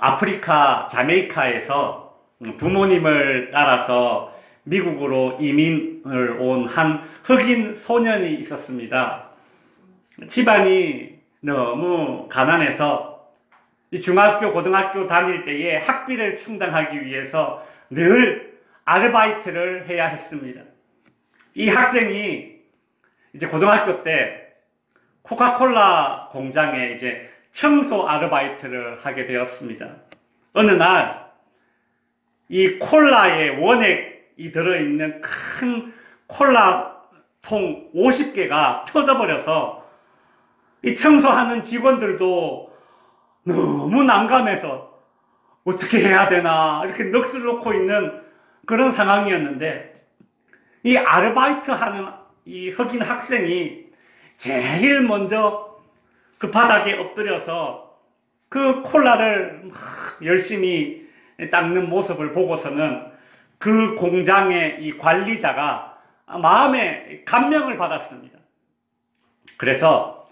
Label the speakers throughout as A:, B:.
A: 아프리카 자메이카에서 부모님을 따라서 미국으로 이민을 온 한 흑인 소년이 있었습니다. 집안이 너무 가난해서 중학교, 고등학교 다닐 때에 학비를 충당하기 위해서 늘 아르바이트를 해야 했습니다. 이 학생이 이제 고등학교 때 코카콜라 공장에 이제 청소 아르바이트를 하게 되었습니다. 어느 날 이 콜라에 원액이 들어있는 큰 콜라통 50개가 터져버려서 이 청소하는 직원들도 너무 난감해서 어떻게 해야 되나 이렇게 넋을 놓고 있는 그런 상황이었는데, 이 아르바이트 하는 이 흑인 학생이 제일 먼저 그 바닥에 엎드려서 그 콜라를 막 열심히 닦는 모습을 보고서는 그 공장의 이 관리자가 마음에 감명을 받았습니다. 그래서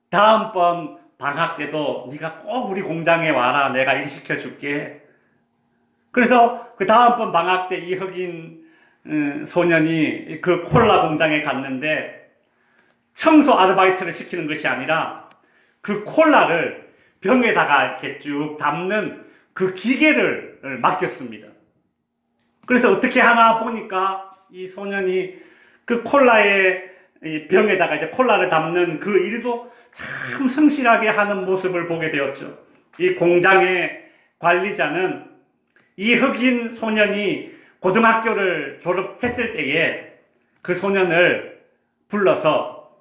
A: 다음번 방학 때도 네가 꼭 우리 공장에 와라, 내가 일 시켜줄게. 그래서 그 다음번 방학 때 이 흑인 소년이 그 콜라 공장에 갔는데 청소 아르바이트를 시키는 것이 아니라 그 콜라를 병에다가 이렇게 쭉 담는 그 기계를 맡겼습니다. 그래서 어떻게 하나 보니까 이 소년이 그 콜라의 병에다가 이제 콜라를 담는 그 일도 참 성실하게 하는 모습을 보게 되었죠. 이 공장의 관리자는 이 흑인 소년이 고등학교를 졸업했을 때에 그 소년을 불러서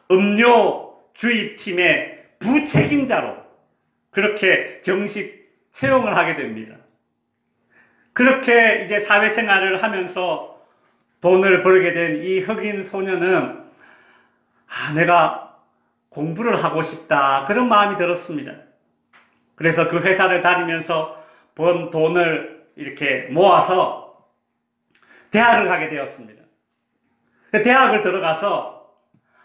A: 음료 주입팀의 부책임자로 그렇게 정식 채용을 하게 됩니다. 그렇게 이제 사회생활을 하면서 돈을 벌게 된 이 흑인 소년은 내가 공부를 하고 싶다, 그런 마음이 들었습니다. 그래서 그 회사를 다니면서 번 돈을 이렇게 모아서 대학을 가게 되었습니다. 대학을 들어가서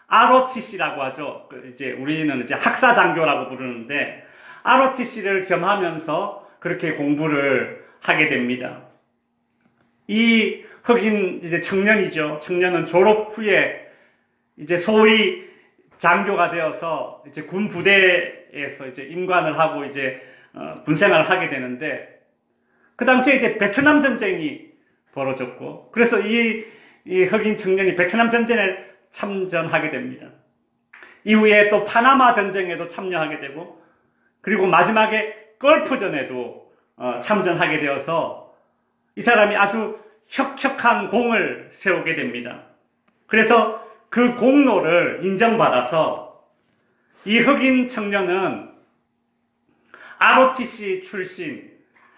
A: ROTC라고 하죠. 이제 우리는 이제 학사장교라고 부르는데 ROTC를 겸하면서 그렇게 공부를 하게 됩니다. 이 흑인 이제 청년이죠. 청년은 졸업 후에 이제 소위 장교가 되어서 이제 군 부대에서 이제 임관을 하고 이제 군생활을 하게 되는데, 그 당시에 이제 베트남 전쟁이 벌어졌고, 그래서 이 흑인 청년이 베트남 전쟁에 참전하게 됩니다. 이후에 또 파나마 전쟁에도 참여하게 되고, 그리고 마지막에 걸프전에도 참전하게 되어서 이 사람이 아주 혁혁한 공을 세우게 됩니다. 그래서 그 공로를 인정받아서 이 흑인 청년은 ROTC 출신,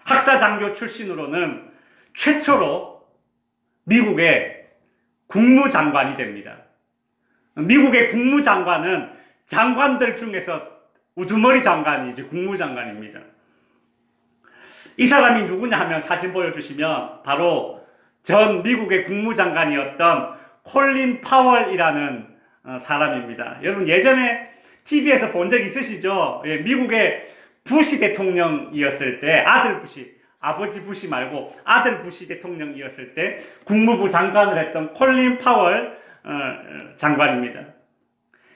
A: 학사장교 출신으로는 최초로 미국의 국무장관이 됩니다. 미국의 국무장관은 장관들 중에서 우두머리 장관이 이제 국무장관입니다. 이 사람이 누구냐 하면 사진 보여주시면 바로 전 미국의 국무장관이었던 콜린 파월이라는 사람입니다. 여러분 예전에 TV에서 본 적 있으시죠? 미국의 부시 대통령이었을 때, 아들 부시, 아버지 부시 말고 아들 부시 대통령이었을 때 국무부 장관을 했던 콜린 파월 장관입니다.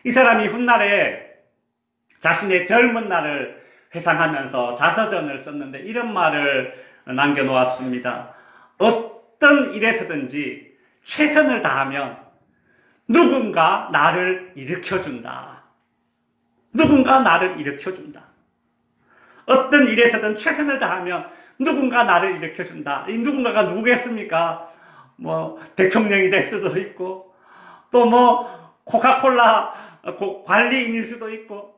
A: 이 사람이 훗날에 자신의 젊은 날을 회상하면서 자서전을 썼는데 이런 말을 남겨놓았습니다. 어떤 일에서든지 최선을 다하면 누군가 나를 일으켜준다. 누군가 나를 일으켜준다. 어떤 일에서든 최선을 다하면 누군가 나를 일으켜준다. 이 누군가가 누구겠습니까? 뭐 대통령이 될 수도 있고, 또 뭐 코카콜라 관리인일 수도 있고,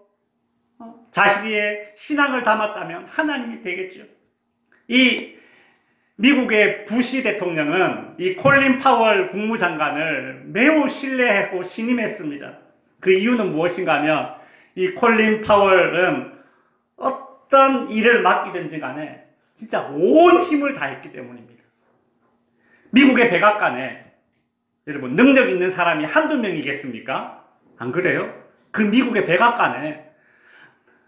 A: 자신의 신앙을 담았다면 하나님이 되겠죠. 이 미국의 부시 대통령은 이 콜린 파월 국무장관을 매우 신뢰하고 신임했습니다. 그 이유는 무엇인가 하면 이 콜린 파월은 어떤 일을 맡기든지 간에 진짜 온 힘을 다했기 때문입니다. 미국의 백악관에 여러분 능력 있는 사람이 한두 명이겠습니까? 안 그래요? 그 미국의 백악관에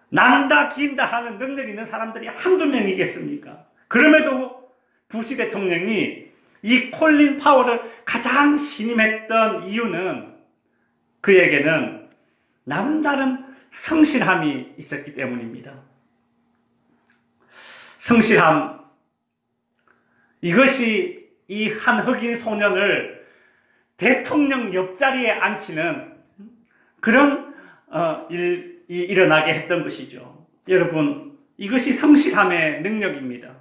A: 난다 긴다 하는 능력 있는 사람들이 한두 명이겠습니까? 그럼에도 부시 대통령이 이 콜린 파월을 가장 신임했던 이유는 그에게는 남다른 성실함이 있었기 때문입니다. 성실함, 이것이 이 한 흑인 소년을 대통령 옆자리에 앉히는 그런 일이 일어나게 했던 것이죠. 여러분, 이것이 성실함의 능력입니다.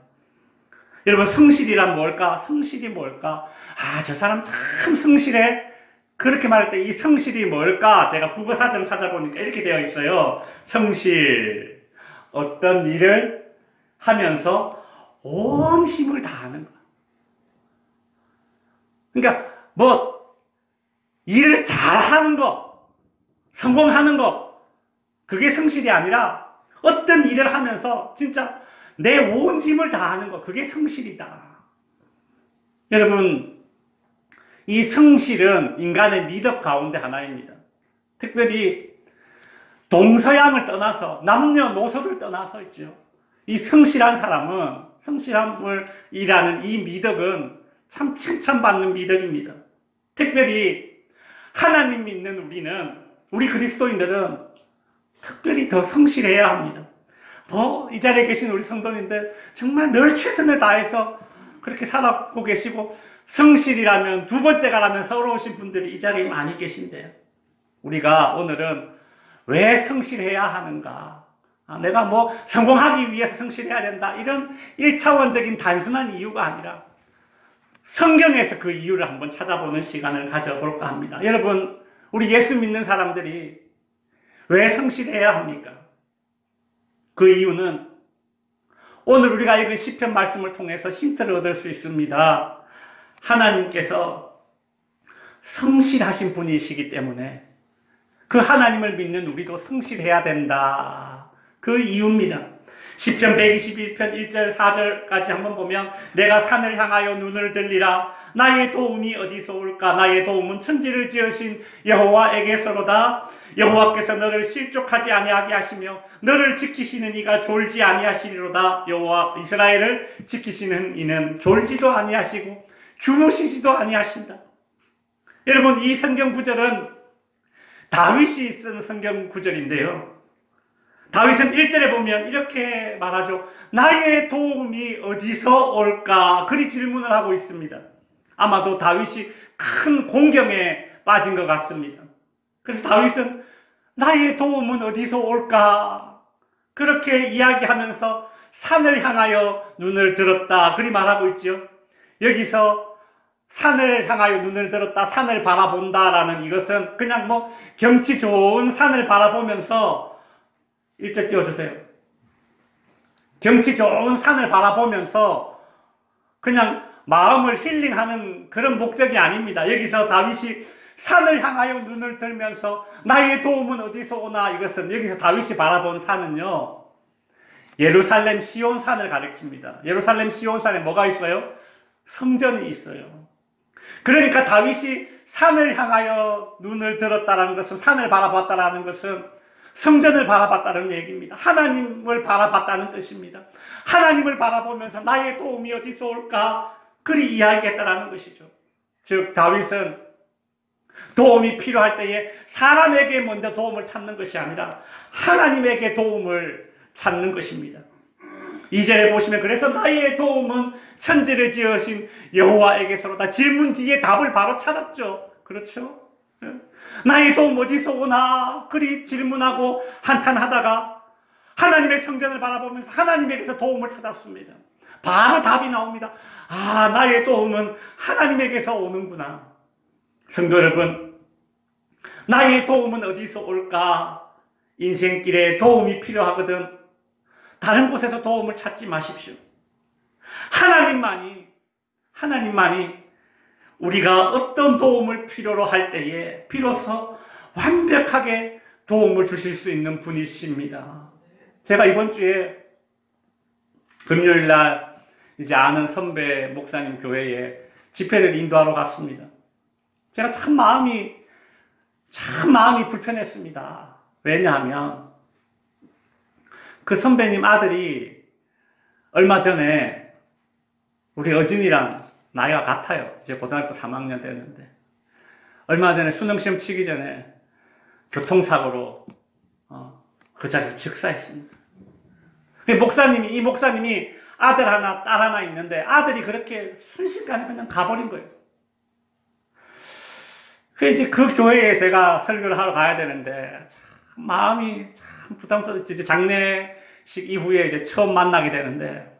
A: 여러분, 성실이란 뭘까? 성실이 뭘까? 아, 저 사람 참 성실해. 그렇게 말할 때 이 성실이 뭘까? 제가 국어사전 찾아보니까 이렇게 되어 있어요. 성실, 어떤 일을 하면서 온 힘을 다하는 것. 그러니까 일을 잘하는 것, 성공하는 것, 그게 성실이 아니라 어떤 일을 하면서 진짜 내 온 힘을 다하는 것, 그게 성실이다. 여러분, 이 성실은 인간의 미덕 가운데 하나입니다. 특별히 동서양을 떠나서 남녀노소를 떠나서 있죠. 이 성실한 사람은, 성실함을 일하는 이 미덕은 참 칭찬받는 미덕입니다. 특별히 하나님 믿는 우리 그리스도인들은 특별히 더 성실해야 합니다. 이 자리에 계신 우리 성도님들 정말 늘 최선을 다해서 그렇게 살아고 계시고, 성실이라면 두 번째가라면 서러우신 분들이 이 자리에 많이 계신데요. 우리가 오늘은 왜 성실해야 하는가? 내가 성공하기 위해서 성실해야 된다. 이런 1차원적인 단순한 이유가 아니라 성경에서 그 이유를 한번 찾아보는 시간을 가져볼까 합니다. 여러분, 우리 예수 믿는 사람들이 왜 성실해야 합니까? 그 이유는 오늘 우리가 읽은 시편 말씀을 통해서 힌트를 얻을 수 있습니다. 하나님께서 성실하신 분이시기 때문에 그 하나님을 믿는 우리도 성실해야 된다. 그 이유입니다. 시편 121편 1절 4절까지 한번 보면, 내가 산을 향하여 눈을 들리라. 나의 도움이 어디서 올까? 나의 도움은 천지를 지으신 여호와에게서로다. 여호와께서 너를 실족하지 아니하게 하시며 너를 지키시는 이가 졸지 아니하시리로다. 여호와 이스라엘을 지키시는 이는 졸지도 아니하시고 주무시지도 아니하신다. 여러분, 이 성경 구절은 다윗이 쓴 성경 구절인데요. 다윗은 1절에 보면 이렇게 말하죠. 나의 도움이 어디서 올까? 그리 질문을 하고 있습니다. 아마도 다윗이 큰 공경에 빠진 것 같습니다. 그래서 다윗은 나의 도움은 어디서 올까? 그렇게 이야기하면서 산을 향하여 눈을 들었다. 그리 말하고 있죠. 여기서 산을 향하여 눈을 들었다, 산을 바라본다라는 이것은 그냥 경치 좋은 산을 바라보면서, 1절 띄워주세요. 경치 좋은 산을 바라보면서 그냥 마음을 힐링하는 그런 목적이 아닙니다. 여기서 다윗이 산을 향하여 눈을 들면서 나의 도움은 어디서 오나, 이것은 여기서 다윗이 바라본 산은요, 예루살렘 시온산을 가리킵니다. 예루살렘 시온산에 뭐가 있어요? 성전이 있어요. 그러니까 다윗이 산을 향하여 눈을 들었다라는 것은, 산을 바라봤다라는 것은 성전을 바라봤다는 얘기입니다. 하나님을 바라봤다는 뜻입니다. 하나님을 바라보면서 나의 도움이 어디서 올까? 그리 이야기했다라는 것이죠. 즉, 다윗은 도움이 필요할 때에 사람에게 먼저 도움을 찾는 것이 아니라 하나님에게 도움을 찾는 것입니다. 2절에 보시면, 그래서 나의 도움은 천지를 지으신 여호와에게서로다. 질문 뒤에 답을 바로 찾았죠. 그렇죠? 나의 도움 어디서 오나? 그리 질문하고 한탄하다가 하나님의 성전을 바라보면서 하나님에게서 도움을 찾았습니다. 바로 답이 나옵니다. 아, 나의 도움은 하나님에게서 오는구나. 성도 여러분, 나의 도움은 어디서 올까? 인생길에 도움이 필요하거든 다른 곳에서 도움을 찾지 마십시오. 하나님만이 우리가 어떤 도움을 필요로 할 때에 비로소 완벽하게 도움을 주실 수 있는 분이십니다. 제가 이번 주에 금요일날 이제 아는 선배 목사님 교회에 집회를 인도하러 갔습니다. 제가 참 마음이 불편했습니다. 왜냐하면 그 선배님 아들이 얼마 전에 우리 어진이랑 나이가 같아요. 이제 고등학교 3학년 됐는데 얼마 전에 수능시험 치기 전에 교통사고로 그 자리에서 즉사했습니다. 이 목사님이 아들 하나, 딸 하나 있는데 아들이 그렇게 순식간에 그냥 가버린 거예요. 이제 그 교회에 제가 설교를 하러 가야 되는데 참 마음이 참 부담스럽지. 이제 장례식 이후에 이제 처음 만나게 되는데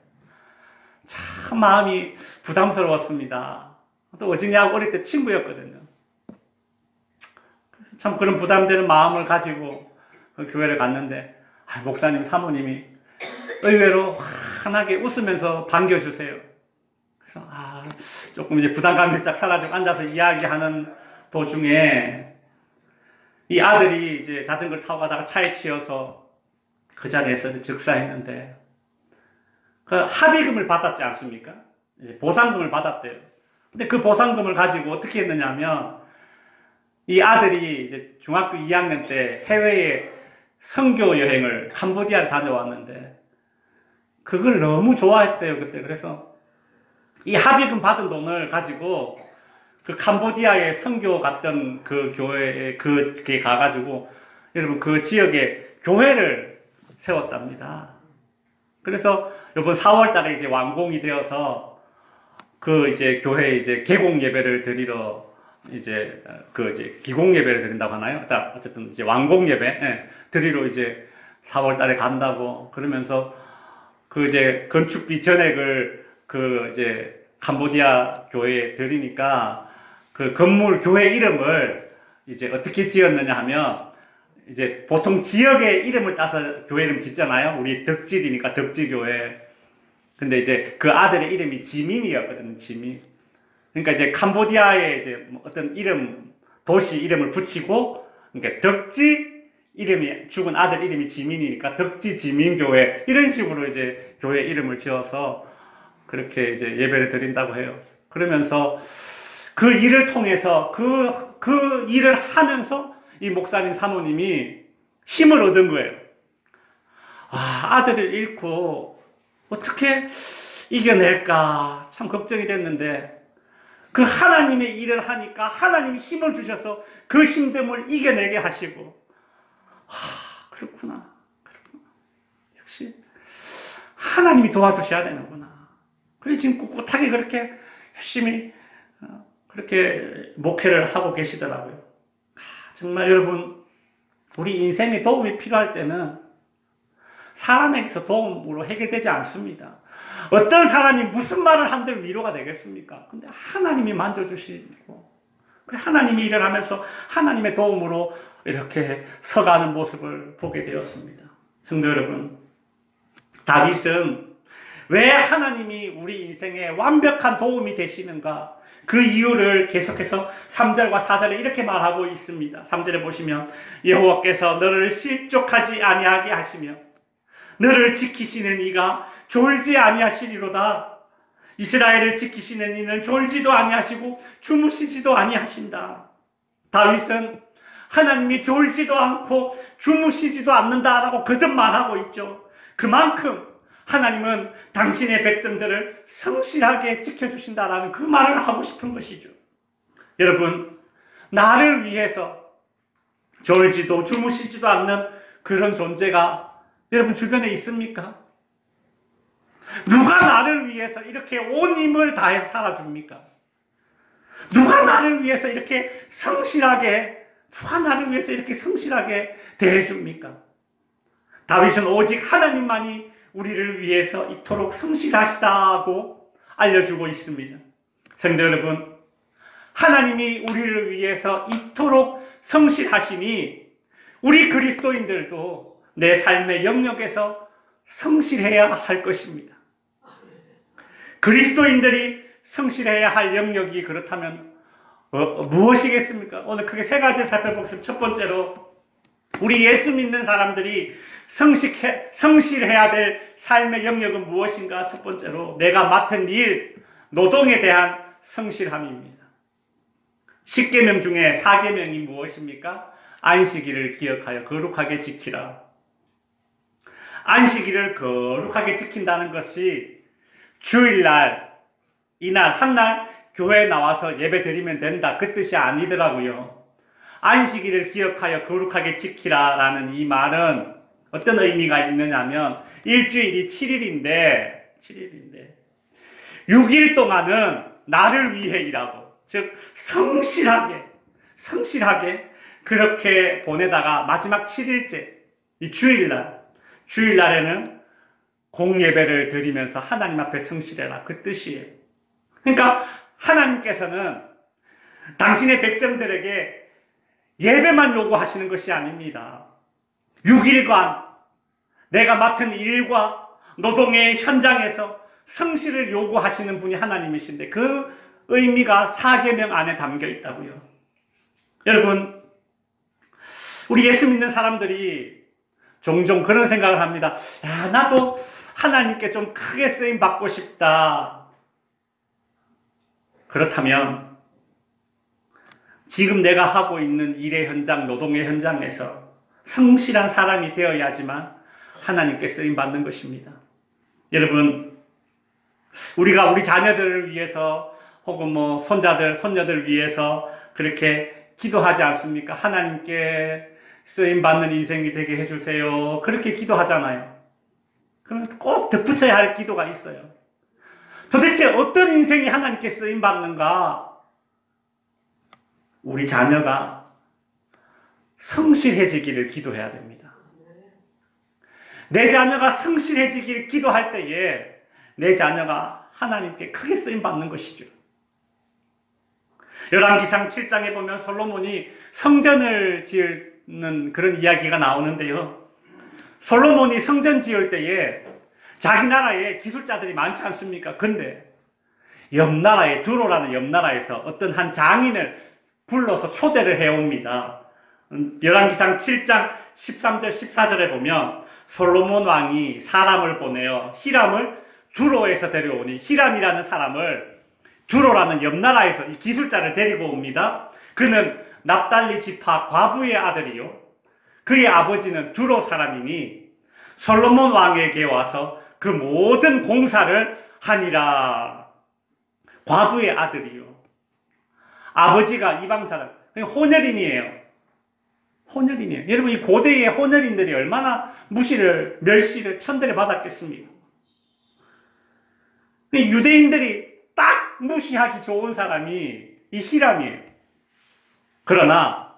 A: 참 마음이 부담스러웠습니다. 또 어진이하고 어릴 때 친구였거든요. 참 그런 부담되는 마음을 가지고 그 교회를 갔는데 목사님, 사모님이 의외로 환하게 웃으면서 반겨주세요. 그래서 조금 이제 부담감이 살짝 사라지고 앉아서 이야기하는 도중에 이 아들이 이제 자전거를 타고 가다가 차에 치여서 그 자리에서 즉사했는데 그 합의금을 받았지 않습니까? 이제 보상금을 받았대요. 근데 그 보상금을 가지고 어떻게 했느냐면 이 아들이 이제 중학교 2학년 때 해외에 선교 여행을 캄보디아를 다녀왔는데 그걸 너무 좋아했대요, 그때. 그래서 이 합의금 받은 돈을 가지고 그 캄보디아에 선교 갔던 그 교회에 그게 가가지고 여러분 그 지역에 교회를 세웠답니다. 그래서 이번 4월 달에 이제 완공이 되어서 그 이제 교회에 이제 개공 예배를 드리러 이제 기공 예배를 드린다고 하나요? 어쨌든 이제 완공 예배 드리러 이제 4월 달에 간다고 그러면서 그 이제 건축비 전액을 그 이제 캄보디아 교회에 드리니까 그 건물 교회 이름을 이제 어떻게 지었느냐 하면 이제 보통 지역의 이름을 따서 교회 이름 짓잖아요. 우리 덕질이니까 덕질교회. 근데 이제 그 아들의 이름이 지민이었거든요. 지민. 그러니까 이제 캄보디아에 이제 어떤 이름, 도시 이름을 붙이고, 그러니까 덕지 이름이, 죽은 아들 이름이 지민이니까 덕지 지민교회. 이런 식으로 이제 교회 이름을 지어서 그렇게 이제 예배를 드린다고 해요. 그러면서 그 일을 통해서 그 일을 하면서 이 목사님 사모님이 힘을 얻은 거예요. 아들을 잃고 어떻게 이겨낼까 참 걱정이 됐는데 그 하나님의 일을 하니까 하나님이 힘을 주셔서 그 힘듦을 이겨내게 하시고 그렇구나. 역시 하나님이 도와주셔야 되는구나. 그래 지금 꿋꿋하게 그렇게 열심히 그렇게 목회를 하고 계시더라고요. 정말 여러분 우리 인생에 도움이 필요할 때는 사람에게서 도움으로 해결되지 않습니다. 어떤 사람이 무슨 말을 한들 위로가 되겠습니까? 근데 하나님이 만져주시고 하나님이 일을 하면서 하나님의 도움으로 이렇게 서가는 모습을 보게 되었습니다. 성도 여러분, 다윗은 왜 하나님이 우리 인생에 완벽한 도움이 되시는가? 그 이유를 계속해서 3절과 4절에 이렇게 말하고 있습니다. 3절에 보시면 여호와께서 너를 실족하지 아니하게 하시며 너를 지키시는 이가 졸지 아니하시리로다. 이스라엘을 지키시는 이는 졸지도 아니하시고 주무시지도 아니하신다. 다윗은 하나님이 졸지도 않고 주무시지도 않는다라고 거듭 말하고 있죠. 그만큼 하나님은 당신의 백성들을 성실하게 지켜주신다라는 그 말을 하고 싶은 것이죠. 여러분, 나를 위해서 졸지도 주무시지도 않는 그런 존재가 여러분 주변에 있습니까? 누가 나를 위해서 이렇게 온 힘을 다해서 살아줍니까? 누가 나를 위해서 이렇게 성실하게 대해줍니까? 다윗은 오직 하나님만이 우리를 위해서 이토록 성실하시다고 알려주고 있습니다. 성도 여러분, 하나님이 우리를 위해서 이토록 성실하시니 우리 그리스도인들도 내 삶의 영역에서 성실해야 할 것입니다. 그리스도인들이 성실해야 할 영역이 그렇다면 무엇이겠습니까? 오늘 크게 세 가지 살펴보겠습니다. 첫 번째로 우리 예수 믿는 사람들이 성실해야 될 삶의 영역은 무엇인가? 첫 번째로 내가 맡은 일, 노동에 대한 성실함입니다. 10계명 중에 4계명이 무엇입니까? 안식일을 기억하여 거룩하게 지키라. 안식일을 거룩하게 지킨다는 것이 주일날, 이날, 한날 교회에 나와서 예배 드리면 된다. 그 뜻이 아니더라고요. 안식일을 기억하여 거룩하게 지키라라는 이 말은 어떤 의미가 있느냐면 일주일이 7일인데 6일 동안은 나를 위해 일하고, 즉 성실하게 그렇게 보내다가 마지막 7일째 이 주일날에는 공예배를 드리면서 하나님 앞에 성실해라, 그 뜻이에요. 그러니까 하나님께서는 당신의 백성들에게 예배만 요구하시는 것이 아닙니다. 6일간 내가 맡은 일과 노동의 현장에서 성실을 요구하시는 분이 하나님이신데 그 의미가 사계명 안에 담겨 있다고요. 여러분, 우리 예수 믿는 사람들이 종종 그런 생각을 합니다. 야, 나도 하나님께 좀 크게 쓰임 받고 싶다. 그렇다면 지금 내가 하고 있는 일의 현장, 노동의 현장에서 성실한 사람이 되어야지만 하나님께 쓰임 받는 것입니다. 여러분, 우리가 우리 자녀들을 위해서 혹은 손자들, 손녀들 위해서 그렇게 기도하지 않습니까? 하나님께 쓰임 받는 인생이 되게 해주세요. 그렇게 기도하잖아요. 그러면 꼭 덧붙여야 할 기도가 있어요. 도대체 어떤 인생이 하나님께 쓰임 받는가? 우리 자녀가 성실해지기를 기도해야 됩니다. 내 자녀가 성실해지기를 기도할 때에 내 자녀가 하나님께 크게 쓰임 받는 것이죠. 열왕기상 7장에 보면 솔로몬이 성전을 지는 그런 이야기가 나오는데요. 솔로몬이 성전 지을 때에 자기 나라에 기술자들이 많지 않습니까? 근데 옆나라에, 두로라는 옆나라에서 어떤 한 장인을 불러서 초대를 해옵니다. 열왕기상 7장 13절 14절에 보면 솔로몬 왕이 사람을 보내어 히람을 두로에서 데려오니 히람이라는 사람을 두로라는 옆나라에서 이 기술자를 데리고 옵니다. 그는 납달리 지파 과부의 아들이요, 그의 아버지는 두로 사람이니 솔로몬 왕에게 와서 그 모든 공사를 하니라. 과부의 아들이요, 아버지가 이방 사람, 혼혈인이에요. 여러분, 이 고대의 혼혈인들이 얼마나 무시를, 멸시를, 천대를 받았겠습니까? 유대인들이 딱 무시하기 좋은 사람이 이 히람이에요. 그러나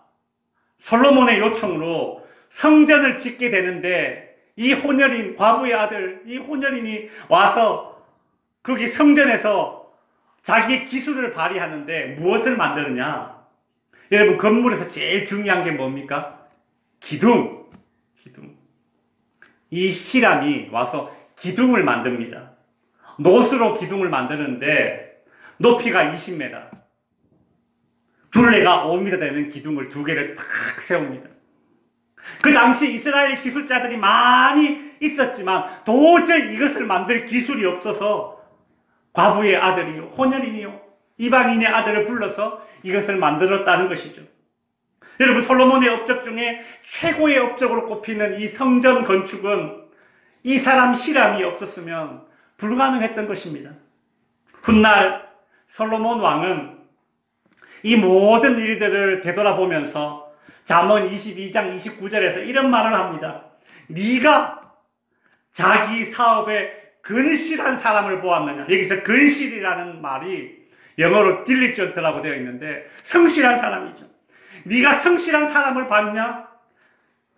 A: 솔로몬의 요청으로 성전을 짓게 되는데 이 혼혈인, 과부의 아들, 이 혼혈인이 와서 거기 성전에서 자기의 기술을 발휘하는데 무엇을 만드느냐? 여러분, 건물에서 제일 중요한 게 뭡니까? 기둥. 이 히람이 와서 기둥을 만듭니다. 노수로 기둥을 만드는데 높이가 20m, 둘레가 5m 되는 기둥을 2개를 탁 세웁니다. 그 당시 이스라엘 기술자들이 많이 있었지만 도저히 이것을 만들 기술이 없어서 과부의 아들이요, 혼혈인이요, 이방인의 아들을 불러서 이것을 만들었다는 것이죠. 여러분, 솔로몬의 업적 중에 최고의 업적으로 꼽히는 이 성전 건축은 이 사람 히람이 없었으면 불가능했던 것입니다. 훗날 솔로몬 왕은 이 모든 일들을 되돌아보면서 잠언 22장 29절에서 이런 말을 합니다. 네가 자기 사업에 근실한 사람을 보았느냐. 여기서 근실이라는 말이 영어로 diligent라고 되어 있는데 성실한 사람이죠. 네가 성실한 사람을 봤냐?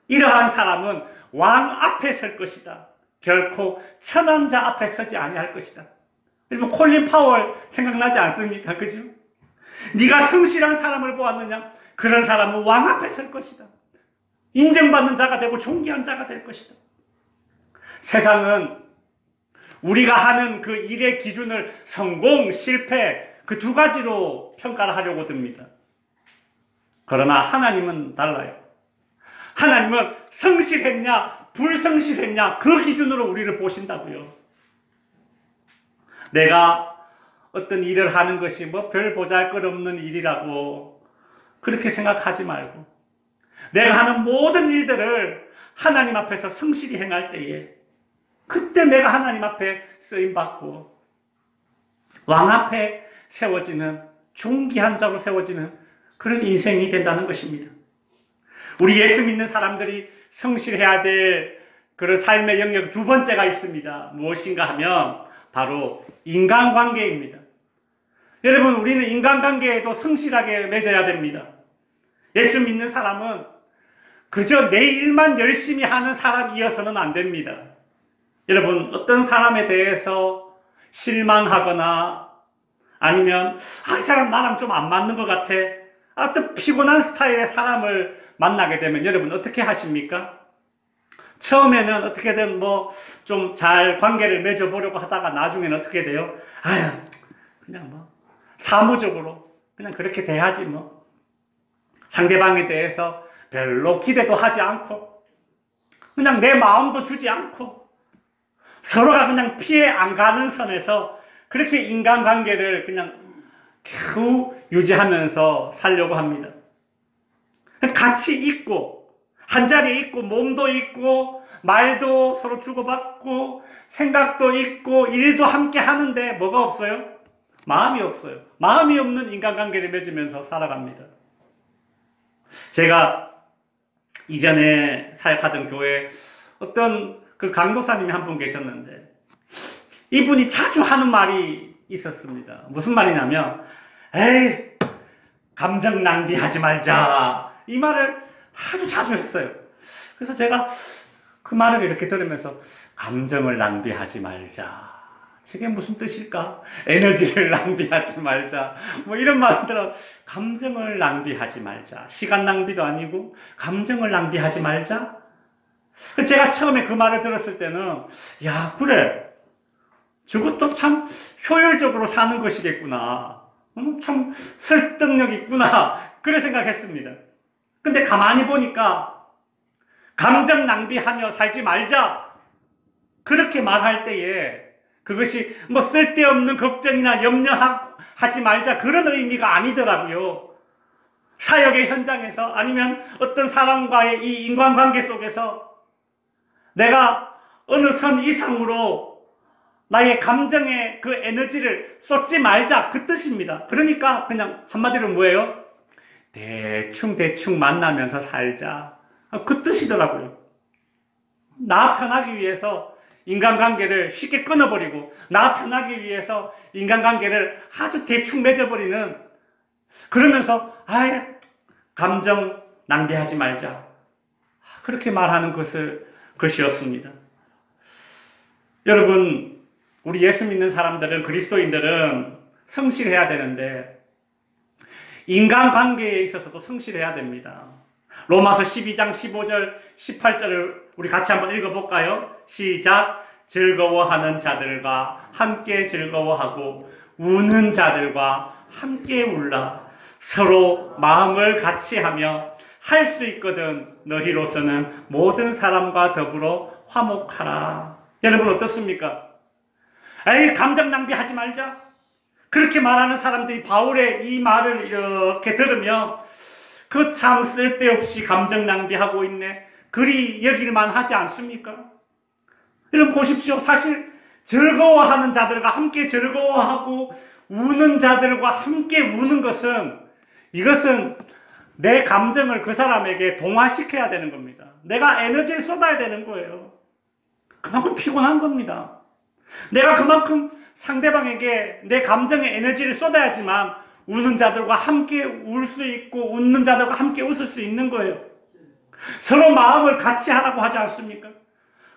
A: 이러한 사람은 왕 앞에 설 것이다. 결코 천한 자 앞에 서지 아니할 것이다. 여러분, 콜린 파월 생각나지 않습니까? 그죠? 네가 성실한 사람을 보았느냐? 그런 사람은 왕 앞에 설 것이다. 인정받는 자가 되고 존귀한 자가 될 것이다. 세상은 우리가 하는 그 일의 기준을 성공, 실패, 그 2가지로 평가를 하려고 듭니다. 그러나 하나님은 달라요. 하나님은 성실했냐, 불성실했냐, 그 기준으로 우리를 보신다고요. 내가 어떤 일을 하는 것이 별 보잘것없는 일이라고 그렇게 생각하지 말고, 내가 하는 모든 일들을 하나님 앞에서 성실히 행할 때에 그때 내가 하나님 앞에 쓰임받고 왕 앞에 세워지는 존귀한 자로 세워지는 그런 인생이 된다는 것입니다. 우리 예수 믿는 사람들이 성실해야 될 그런 삶의 영역 두 번째가 있습니다. 무엇인가 하면 바로 인간관계입니다. 여러분, 우리는 인간관계에도 성실하게 맺어야 됩니다. 예수 믿는 사람은 그저 내 일만 열심히 하는 사람이어서는 안 됩니다. 여러분, 어떤 사람에 대해서 실망하거나 아니면 이 사람 나랑 좀 안 맞는 것 같아, 어떤 피곤한 스타일의 사람을 만나게 되면 여러분 어떻게 하십니까? 처음에는 어떻게든 좀 잘 관계를 맺어보려고 하다가 나중에는 어떻게 돼요? 그냥 사무적으로 그냥 그렇게 대하지 뭐. 상대방에 대해서 별로 기대도 하지 않고 그냥 내 마음도 주지 않고 서로가 그냥 피해 안 가는 선에서 그렇게 인간관계를 그냥 겨우 유지하면서 살려고 합니다. 같이 있고 한자리에 있고 몸도 있고 말도 서로 주고받고 생각도 있고 일도 함께 하는데 뭐가 없어요? 마음이 없어요. 마음이 없는 인간관계를 맺으면서 살아갑니다. 제가 이전에 사역하던 교회에 어떤 그 강도사님이 한 분 계셨는데 이분이 자주 하는 말이 있었습니다. 무슨 말이냐면 에이, 감정 낭비하지 말자, 이 말을 아주 자주 했어요. 그래서 제가 그 말을 이렇게 들으면서 감정을 낭비하지 말자, 저게 무슨 뜻일까? 에너지를 낭비하지 말자, 이런 말을 들어. 감정을 낭비하지 말자, 시간 낭비도 아니고 감정을 낭비하지 말자. 제가 처음에 그 말을 들었을 때는 야, 그래, 저것도 참 효율적으로 사는 것이겠구나, 참 설득력 있구나, 그래 생각했습니다. 근데 가만히 보니까 감정 낭비하며 살지 말자, 그렇게 말할 때에 그것이 쓸데없는 걱정이나 염려하지 말자, 그런 의미가 아니더라고요. 사역의 현장에서 아니면 어떤 사람과의 이 인간관계 속에서 내가 어느 선 이상으로 나의 감정의 그 에너지를 쏟지 말자, 그 뜻입니다. 그러니까 그냥 한마디로 뭐예요? 대충 만나면서 살자, 그 뜻이더라고요. 나 편하기 위해서 인간관계를 쉽게 끊어버리고 나 편하기 위해서 인간관계를 아주 대충 맺어버리는, 그러면서 감정 낭비하지 말자, 그렇게 말하는 것이었습니다. 여러분, 우리 예수 믿는 사람들은, 그리스도인들은 성실해야 되는데 인간관계에 있어서도 성실해야 됩니다. 로마서 12장 15절 18절을 우리 같이 한번 읽어볼까요? 시작. 즐거워하는 자들과 함께 즐거워하고 우는 자들과 함께 울라. 서로 마음을 같이 하며 할 수 있거든 너희로서는 모든 사람과 더불어 화목하라. 여러분 어떻습니까? 감정 낭비하지 말자, 그렇게 말하는 사람들이 바울의 이 말을 이렇게 들으면 그 참 쓸데없이 감정 낭비하고 있네, 그리 여길만 하지 않습니까? 여러분 보십시오. 사실 즐거워하는 자들과 함께 즐거워하고 우는 자들과 함께 우는 것은, 이것은 내 감정을 그 사람에게 동화시켜야 되는 겁니다. 내가 에너지를 쏟아야 되는 거예요. 그만큼 피곤한 겁니다. 내가 그만큼 상대방에게 내 감정의 에너지를 쏟아야지만 우는 자들과 함께 울 수 있고 웃는 자들과 함께 웃을 수 있는 거예요. 서로 마음을 같이 하라고 하지 않습니까?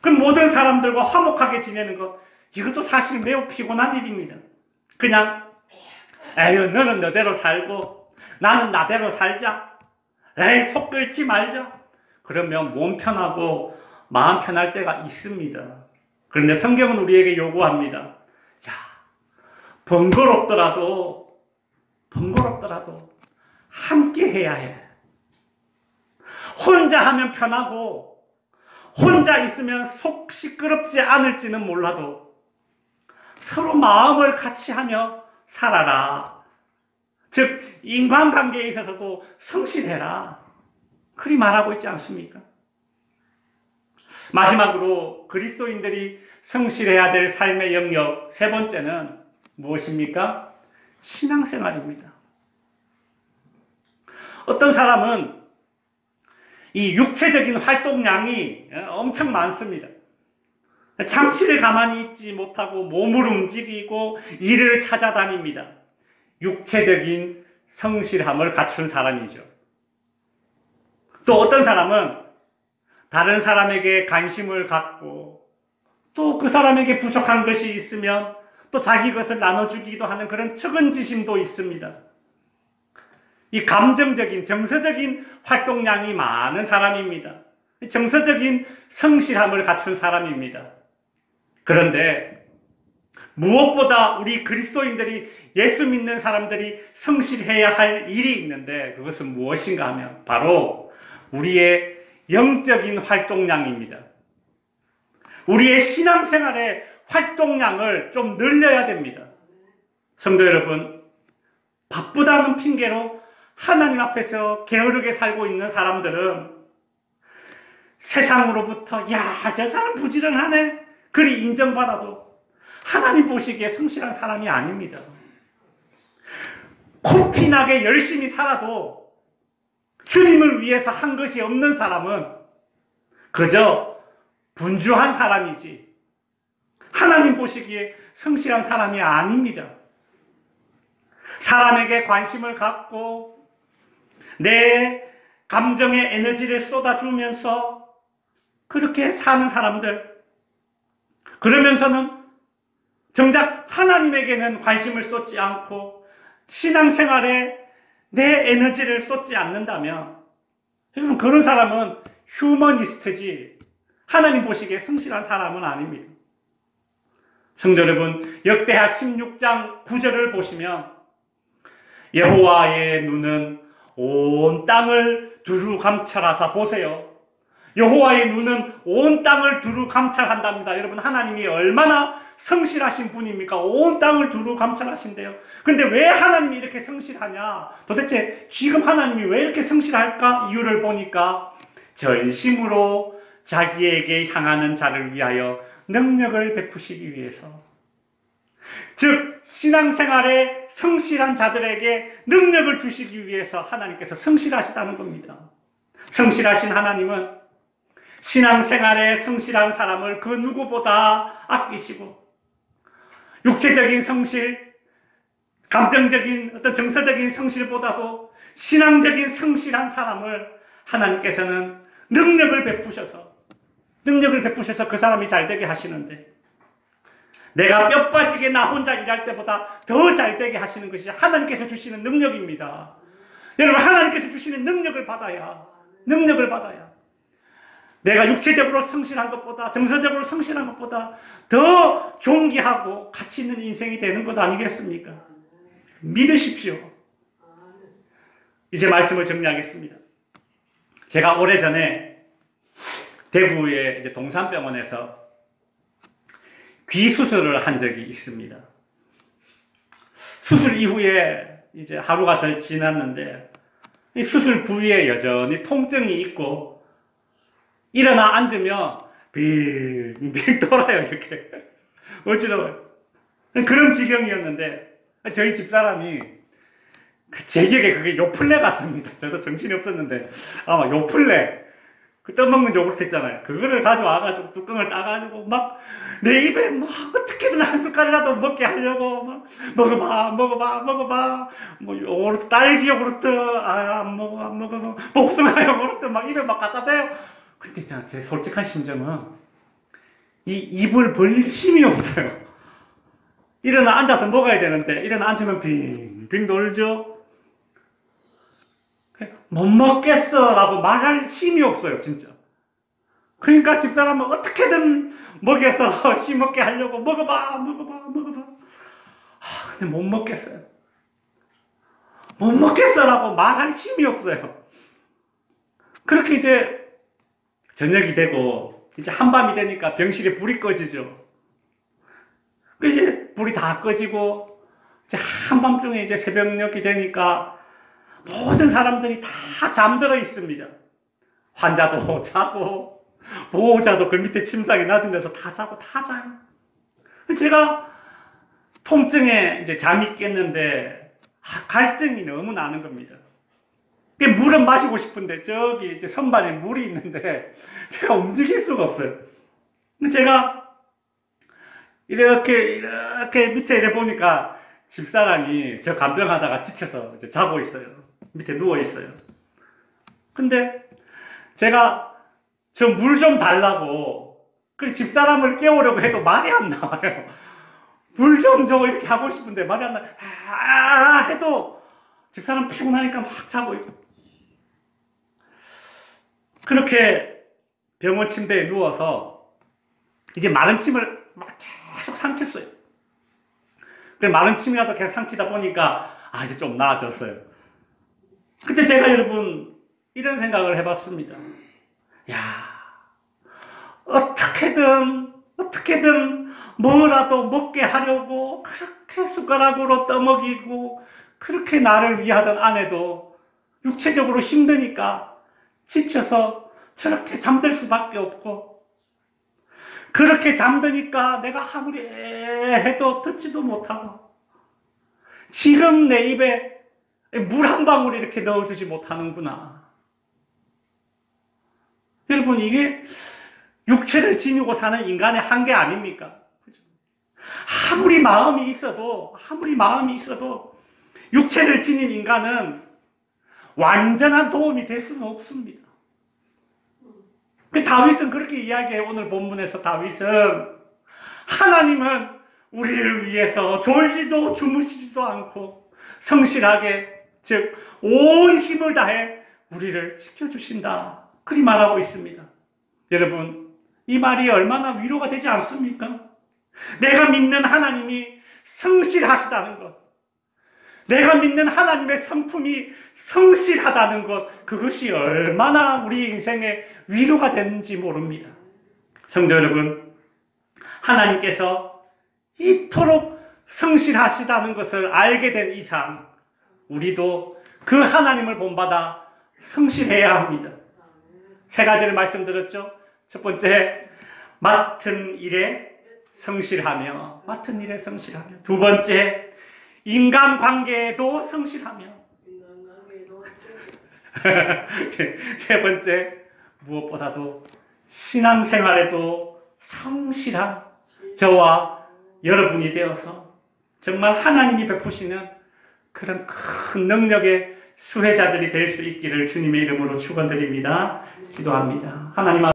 A: 그럼 모든 사람들과 화목하게 지내는 것, 이것도 사실 매우 피곤한 일입니다. 그냥 너는 너대로 살고 나는 나대로 살자, 속 끓지 말자, 그러면 몸 편하고 마음 편할 때가 있습니다. 그런데 성경은 우리에게 요구합니다. 번거롭더라도 함께 해야 해. 혼자 하면 편하고 혼자 있으면 속 시끄럽지 않을지는 몰라도 서로 마음을 같이 하며 살아라. 즉 인간관계에 있어서도 성실해라, 그리 말하고 있지 않습니까? 마지막으로 그리스도인들이 성실해야 될 삶의 영역 세 번째는 무엇입니까? 신앙생활입니다. 어떤 사람은 이 육체적인 활동량이 엄청 많습니다. 잠시를 가만히 있지 못하고 몸을 움직이고 일을 찾아다닙니다. 육체적인 성실함을 갖춘 사람이죠. 또 어떤 사람은 다른 사람에게 관심을 갖고 또 그 사람에게 부족한 것이 있으면 또 자기 것을 나눠주기도 하는 그런 측은지심도 있습니다. 이 감정적인, 정서적인 활동량이 많은 사람입니다. 정서적인 성실함을 갖춘 사람입니다. 그런데 무엇보다 우리 그리스도인들이 예수 믿는 사람들이 성실해야 할 일이 있는데 그것은 무엇인가 하면 바로 우리의 영적인 활동량입니다. 우리의 신앙생활의 활동량을 좀 늘려야 됩니다. 성도 여러분, 바쁘다는 핑계로 하나님 앞에서 게으르게 살고 있는 사람들은 세상으로부터 야, 저 사람 부지런하네 그리 인정받아도 하나님 보시기에 성실한 사람이 아닙니다. 코피나게 열심히 살아도 주님을 위해서 한 것이 없는 사람은 그저 분주한 사람이지 하나님 보시기에 성실한 사람이 아닙니다. 사람에게 관심을 갖고 내 감정의 에너지를 쏟아주면서 그렇게 사는 사람들, 그러면서는 정작 하나님에게는 관심을 쏟지 않고 신앙생활에 내 에너지를 쏟지 않는다면 여러분, 그런 사람은 휴머니스트지 하나님 보시기에 성실한 사람은 아닙니다. 성도 여러분, 역대하 16장 9절을 보시면 여호와의 눈은 온 땅을 두루 감찰하사 보세요. 여호와의 눈은 온 땅을 두루 감찰한답니다. 여러분, 하나님이 얼마나 성실하신 분입니까? 온 땅을 두루 감찰하신대요. 근데 왜 하나님이 이렇게 성실하냐? 도대체 지금 하나님이 왜 이렇게 성실할까? 이유를 보니까 전심으로 자기에게 향하는 자를 위하여 능력을 베푸시기 위해서, 즉 신앙생활에 성실한 자들에게 능력을 주시기 위해서 하나님께서 성실하시다는 겁니다. 성실하신 하나님은 신앙생활에 성실한 사람을 그 누구보다 아끼시고 육체적인 성실, 감정적인 어떤 정서적인 성실보다도 신앙적인 성실한 사람을 하나님께서는 능력을 베푸셔서 그 사람이 잘 되게 하시는데, 내가 뼈 빠지게 나 혼자 일할 때보다 더 잘 되게 하시는 것이 하나님께서 주시는 능력입니다. 여러분, 하나님께서 주시는 능력을 받아야 내가 육체적으로 성실한 것보다, 정서적으로 성실한 것보다 더 존귀하고 가치 있는 인생이 되는 것 아니겠습니까? 믿으십시오. 이제 말씀을 정리하겠습니다. 제가 오래전에 대구의 이제 동산병원에서 귀 수술을 한 적이 있습니다. 수술 이후에 이제 하루가 지났는데 이 수술 부위에 여전히 통증이 있고 일어나 앉으면 빙빙 돌아요. 이렇게 어지러워요. 그런 지경이었는데 저희 집사람이 제 기억에 그게 요플레 같습니다. 저도 정신이 없었는데 아마 요플레, 그 떠먹는 요구르트 있잖아요. 그거를 가져와가지고 뚜껑을 따가지고 막 내 입에 막 어떻게든 한 숟갈이라도 먹게 하려고 막 먹어봐. 뭐 요구르트, 딸기 요구르트, 안 먹어. 복숭아 요구르트 막 입에 막 갖다 대요. 근데 있잖아, 제 솔직한 심정은 이 입을 벌릴 힘이 없어요. 일어나 앉아서 먹어야 되는데 일어나 앉으면 빙빙 돌죠. 못 먹겠어 라고 말할 힘이 없어요, 진짜. 그러니까 집사람은 어떻게든 먹여서 힘없게 하려고 먹어봐. 근데 못 먹겠어요. 못 먹겠어라고 말할 힘이 없어요. 그렇게 이제 저녁이 되고 이제 한밤이 되니까 병실에 불이 꺼지죠. 이제 불이 다 꺼지고 이제 한밤중에 이제 새벽녘이 되니까 모든 사람들이 다 잠들어 있습니다. 환자도 자고 보호자도 그 밑에 침상에 낮은 데서 다 자고 다 자요. 제가 통증에 이제 잠이 깼는데 갈증이 너무 나는 겁니다. 물은 마시고 싶은데 저기 이제 선반에 물이 있는데 제가 움직일 수가 없어요. 제가 이렇게 밑에 이래 보니까 집사람이 저 간병하다가 지쳐서 이제 자고 있어요. 밑에 누워 있어요. 근데 제가 저 물 좀 달라고 그래 집사람을 깨우려고 해도 말이 안 나와요. 물 좀 줘 이렇게 하고 싶은데 말이 안 나와. 해도 집사람 피곤하니까 막 자고 있고. 그렇게 병원 침대에 누워서 이제 마른 침을 막 계속 삼켰어요. 마른 침이라도 계속 삼키다 보니까 이제 좀 나아졌어요. 그때 제가 여러분 이런 생각을 해봤습니다. 야, 어떻게든 뭐라도 먹게 하려고 그렇게 숟가락으로 떠먹이고 그렇게 나를 위하던 아내도 육체적으로 힘드니까 지쳐서 저렇게 잠들 수밖에 없고 그렇게 잠드니까 내가 아무리 해도 듣지도 못하고 지금 내 입에 물 한 방울 이렇게 넣어주지 못하는구나. 여러분 이게 육체를 지니고 사는 인간의 한계 아닙니까? 아무리 마음이 있어도 육체를 지닌 인간은 완전한 도움이 될 수는 없습니다. 다윗은 그렇게 이야기해. 오늘 본문에서 다윗은 하나님은 우리를 위해서 졸지도 주무시지도 않고 성실하게 즉 온 힘을 다해 우리를 지켜주신다. 그리 말하고 있습니다. 여러분 이 말이 얼마나 위로가 되지 않습니까? 내가 믿는 하나님이 성실하시다는 것, 내가 믿는 하나님의 성품이 성실하다는 것, 그것이 얼마나 우리 인생의 위로가 되는지 모릅니다. 성도 여러분, 하나님께서 이토록 성실하시다는 것을 알게 된 이상 우리도 그 하나님을 본받아 성실해야 합니다. 세 가지를 말씀드렸죠. 첫 번째, 맡은 일에 성실하며. 두 번째, 인간관계에도 성실하며. 세 번째, 무엇보다도 신앙생활에도 성실한 저와 여러분이 되어서 정말 하나님이 베푸시는 그런 큰 능력의 수혜자들이 될 수 있기를 주님의 이름으로 축원드립니다. 기도합니다. 하나님